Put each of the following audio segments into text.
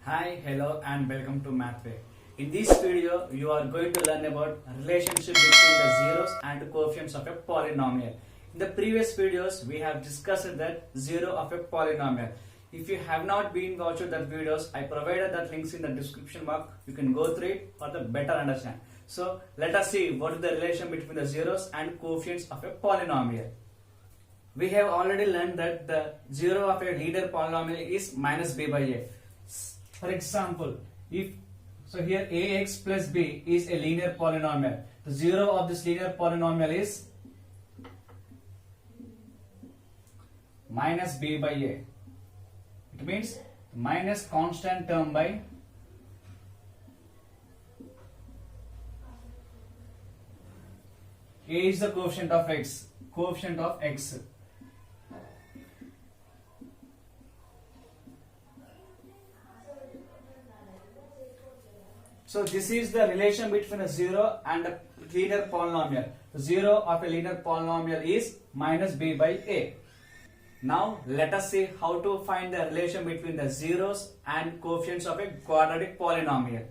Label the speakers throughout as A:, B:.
A: Hi, hello and welcome to Mathway. In this video, you are going to learn about relationship between the zeros and coefficients of a polynomial. In the previous videos, we have discussed that zero of a polynomial. If you have not been watching that videos, I provided that links in the description box. You can go through it for the better understand. So let us see what is the relation between the zeros and coefficients of a polynomial. We have already learned that the zero of a linear polynomial is minus b by a. For example, if so here ax plus b is a linear polynomial. The zero of this linear polynomial is minus b by a. It means minus constant term by a is the coefficient of x. Coefficient of x. So this is the relation between a zero and a linear polynomial. The zero of a linear polynomial is minus b by a. Now let us see how to find the relation between the zeros and coefficients of a quadratic polynomial.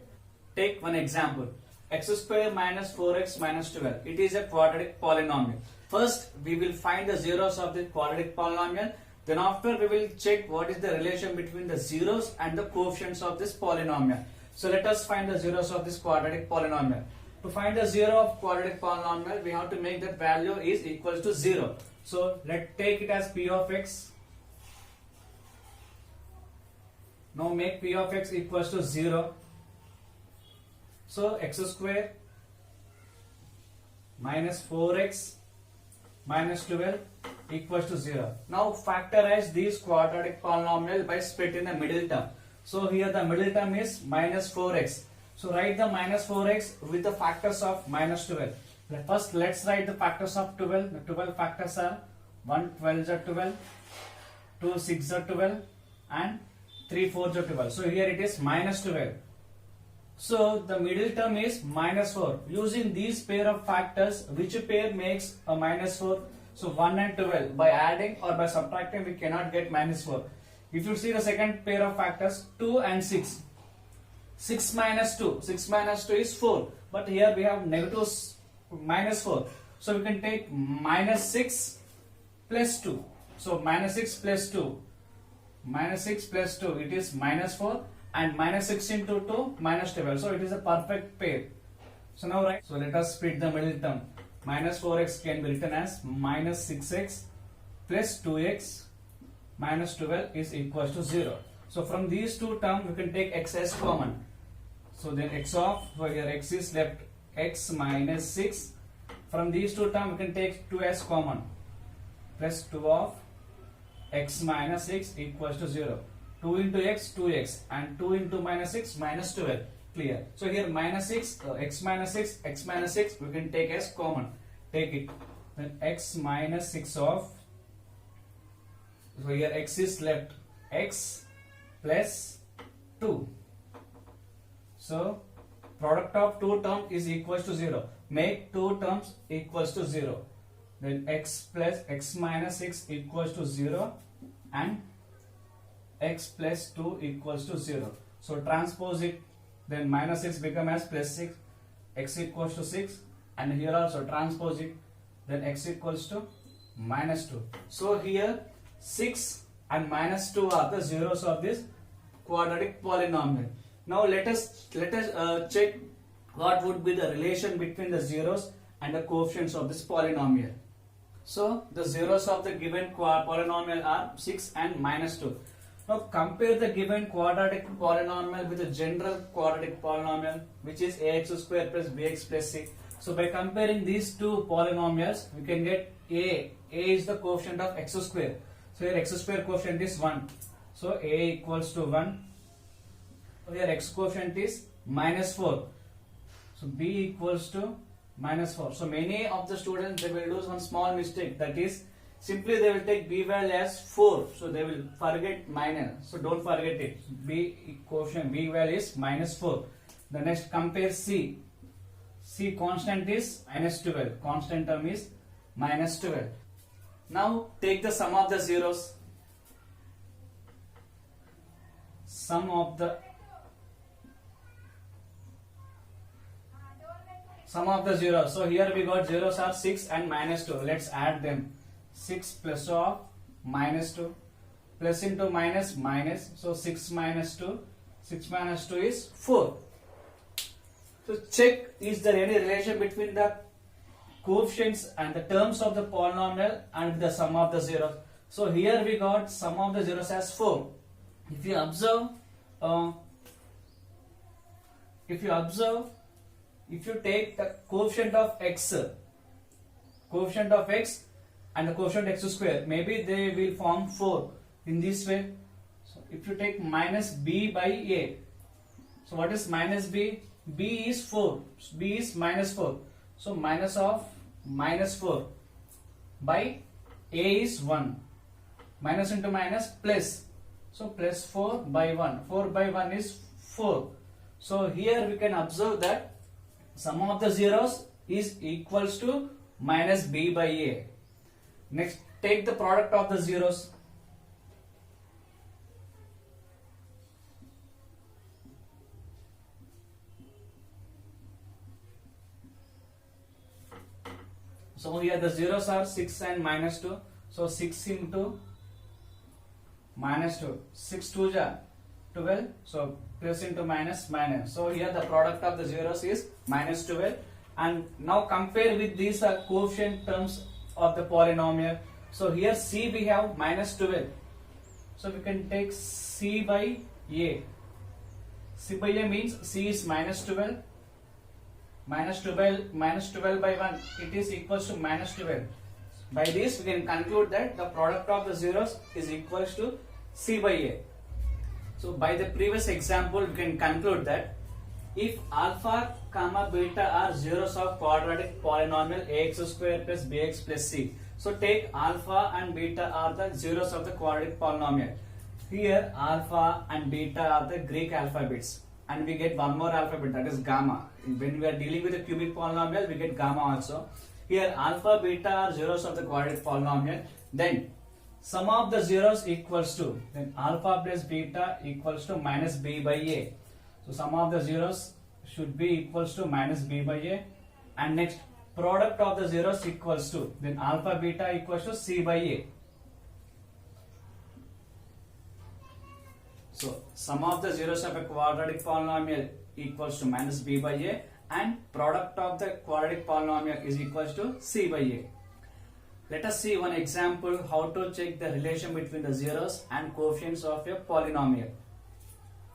A: Take one example. X square minus 4x minus 12. It is a quadratic polynomial. First we will find the zeros of the quadratic polynomial. Then after we will check what is the relation between the zeros and the coefficients of this polynomial. So let us find the zeros of this quadratic polynomial. To find the zero of quadratic polynomial, we have to make that value is equal to 0. So let's take it as p of x. Now make p of x equals to 0. So x square minus 4x minus 12 equals to 0. Now factorize these quadratic polynomial by splitting the middle term. So here the middle term is minus 4x. So write the minus 4x with the factors of minus 12. First let's write the factors of 12. The 12 factors are 1 12 are 12, 2 6 are 12 and 3 4 are 12. So here it is minus 12. So the middle term is minus 4. Using these pair of factors, which pair makes a minus 4? So 1 and 12. By adding or by subtracting we cannot get minus 4. If you see the second pair of factors, 2 and 6. 6 minus 2. 6 minus 2 is 4. But here we have negative minus 4. So we can take minus 6 plus 2. So minus 6 plus 2. Minus 6 plus 2. It is minus 4. And minus 6 into 2 minus 12. So it is a perfect pair. So now right. So let us split the middle term. Minus 4x can be written as minus 6x plus 2x minus 12 is equals to 0. So from these two terms we can take x as common. So then x of, so here x is left, x minus 6. From these two terms we can take 2 as common. Plus 2 of x minus 6 equals to 0. 2 into x, 2x, and 2 into minus 6, minus 12. Clear. So here minus 6, x minus 6, x minus 6 we can take as common. Take it. Then x minus 6 of, so here x is left, x plus 2. So product of two terms is equals to 0. Make two terms equals to 0. Then x plus x minus 6 equals to 0 and x plus 2 equals to 0. So transpose it, then minus 6 become as plus 6, x equals to 6, and here also transpose it, then x equals to minus 2. So here 6 and minus 2 are the zeros of this quadratic polynomial. Now let us check what would be the relation between the zeros and the coefficients of this polynomial. So the zeros of the given polynomial are 6 and minus 2. Now compare the given quadratic polynomial with the general quadratic polynomial, which is ax square plus bx plus c. So by comparing these two polynomials, we can get a is the coefficient of x square. So here x square coefficient is 1. So a equals to 1. So here x coefficient is minus 4. So b equals to minus 4. So many of the students, they will do one small mistake, that is simply they will take b value as 4. So they will forget minus. So don't forget it. B coefficient, b value is minus 4. The next compare c. C constant is minus 12. Constant term is minus 12. Now take the sum of the zeros. Sum of the sum of the zeros. So here we got zeros are 6 and minus 2. Let's add them. 6 plus of minus 2 plus into minus minus. So 6 minus 2. 6 minus 2 is 4. So check, is there any relation between the coefficients and the terms of the polynomial and the sum of the zeros. So here we got sum of the zeros as 4. If you observe, if you take the coefficient of x and the coefficient x square, maybe they will form 4 in this way. So if you take minus b by a, so what is minus b? B is 4, b is minus 4. So minus of minus 4 by a is 1. Minus into minus plus. So plus 4 by 1. 4 by 1 is 4. So here we can observe that sum of the zeros is equals to minus b by a. Next, take the product of the zeros. So here the zeros are 6 and minus 2. So 6 into minus 2. 6 2 ja 12. So plus into minus minus. So here the product of the zeros is minus 12. And now compare with these coefficient terms of the polynomial. So here c we have minus 12. So we can take c by a. C by a means c is minus 12. Minus 12 by 1, it is equals to minus 12. By this we can conclude that the product of the zeros is equals to c by a. So by the previous example we can conclude that if alpha comma beta are zeros of quadratic polynomial ax square plus bx plus c. So take alpha and beta are the zeros of the quadratic polynomial. Here alpha and beta are the Greek alphabets. And we get one more alphabet, that is gamma. When we are dealing with a cubic polynomial, we get gamma also. Here alpha, beta are zeros of the quadratic polynomial. Then sum of the zeros equals to, then alpha plus beta equals to minus b by a. So sum of the zeros should be equals to minus b by a. And next, product of the zeros equals to, then alpha, beta equals to c by a. So sum of the zeros of a quadratic polynomial equals to minus b by a, and product of the quadratic polynomial is equals to c by a. Let us see one example how to check the relation between the zeros and coefficients of a polynomial.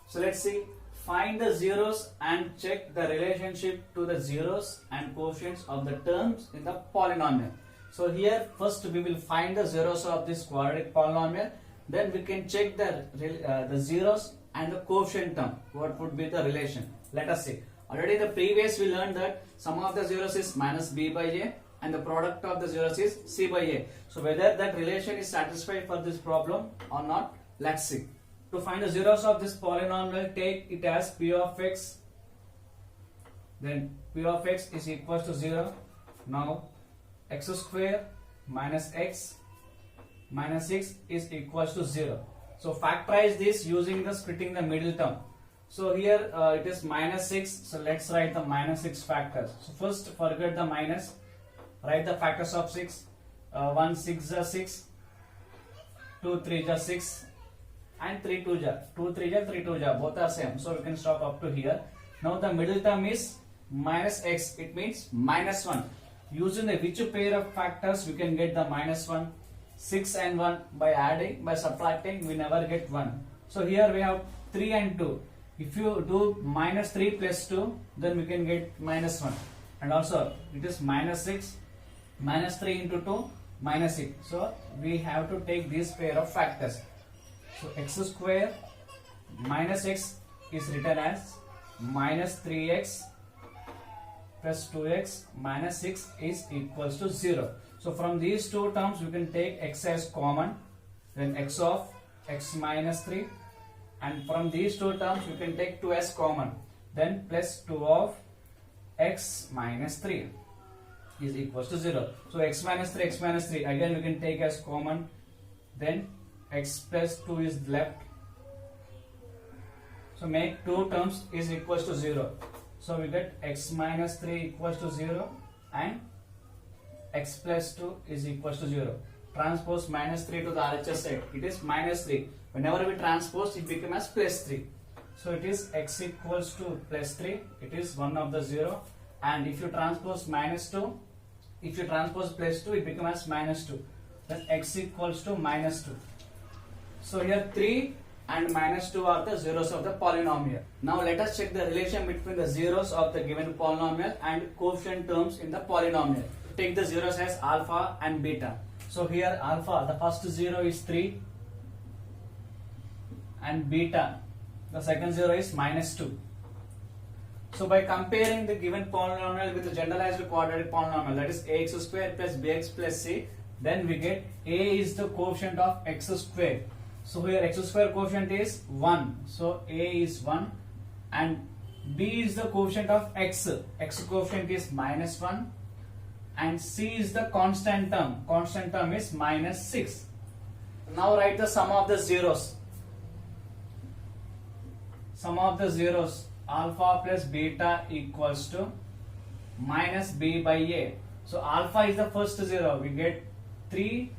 A: So let's see, find the zeros and check the relationship to the zeros and coefficients of the terms in the polynomial. So here first we will find the zeros of this quadratic polynomial. Then we can check the zeros and the coefficient term. What would be the relation? Let us see. Already in the previous we learned that sum of the zeros is minus b by a and the product of the zeros is c by a. So whether that relation is satisfied for this problem or not, let's see. To find the zeros of this polynomial, take it as p of x. Then p of x is equals to 0. Now x square minus x minus 6 is equals to 0. So factorize this using the splitting the middle term. So here it is minus 6. So let's write the minus 6 factors. So first forget the minus. Write the factors of 6. 1 6 is 6. 2 3 is 6. And 3 2 is 2 3 is 3 2 is. Both are same. So we can stop up to here. Now the middle term is minus x. It means minus 1. Using the which pair of factors we can get the minus 1. 6 and 1 by adding, by subtracting we never get 1. So here we have 3 and 2. If you do minus 3 plus 2, then we can get minus 1. And also it is minus 6, minus 3 into 2, minus 6. So we have to take this pair of factors. So x square minus x is written as minus 3x plus 2x minus 6 is equals to 0. So from these two terms we can take x as common, then x of x minus 3, and from these two terms we can take 2 as common, then plus 2 of x minus 3 is equals to 0. So x minus 3 again we can take as common, then x plus 2 is left. So make two terms is equals to 0. So we get x minus 3 equals to 0 and x plus 2 is equals to 0. Transpose minus 3 to the RHS side. It is minus 3. Whenever we transpose, it becomes as plus 3. So it is x equals to plus 3. It is one of the 0. And if you transpose minus 2, if you transpose plus 2, it becomes as minus 2. Then x equals to minus 2. So here 3 and minus 2 are the zeros of the polynomial. Now let us check the relation between the zeros of the given polynomial and coefficient terms in the polynomial. Take the zeros as alpha and beta. So here alpha, the first 0 is 3 and beta, the second 0 is minus 2. So by comparing the given polynomial with the generalized quadratic polynomial, that is ax square plus bx plus c, then we get a is the coefficient of x square. So here x square coefficient is 1. So a is 1 and b is the coefficient of x. X coefficient is minus 1 and c is the constant term. Constant term is minus 6. Now write the sum of the zeros. Sum of the zeros, alpha plus beta equals to minus b by a. So alpha is the first 0. We get 3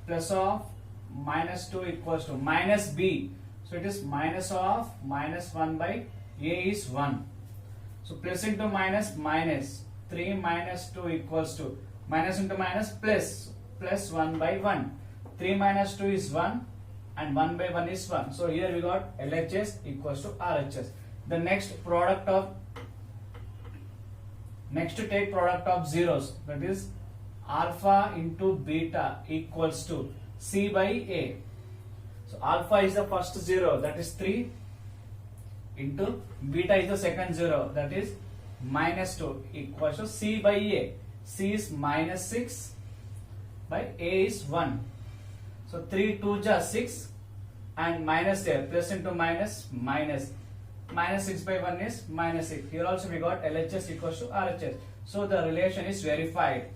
A: plus of minus 2 equals to minus b. So it is minus of minus 1 by a is 1. So plus into minus, minus 3 minus 2 equals to minus into minus plus, plus 1 by 1. 3 minus 2 is 1 and 1 by 1 is 1. So here we got LHS equals to RHS. The next product of, next to take product of zeros, that is alpha into beta equals to c by a. So alpha is the first 0, that is 3, into beta is the second 0, that is minus 2 equals to c by a. C is minus 6 by a is 1. So 3 2 just 6 and minus there, plus into minus, minus. Minus 6 by 1 is minus 6. Here also we got LHS equals to RHS. So the relation is verified.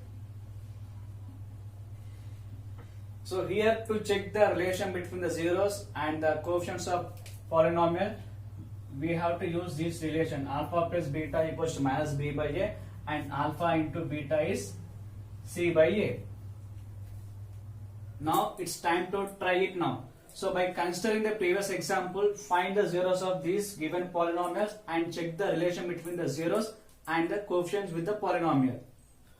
A: So here to check the relation between the zeros and the coefficients of polynomial, we have to use this relation. Alpha plus beta equals to minus b by a and alpha into beta is c by a. Now it's time to try it now. So by considering the previous example, find the zeros of these given polynomials and check the relation between the zeros and the coefficients with the polynomial.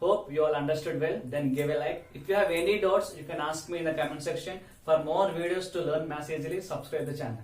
A: Hope you all understood well. Then give a like. If you have any doubts, you can ask me in the comment section. For more videos to learn maths easily, subscribe the channel.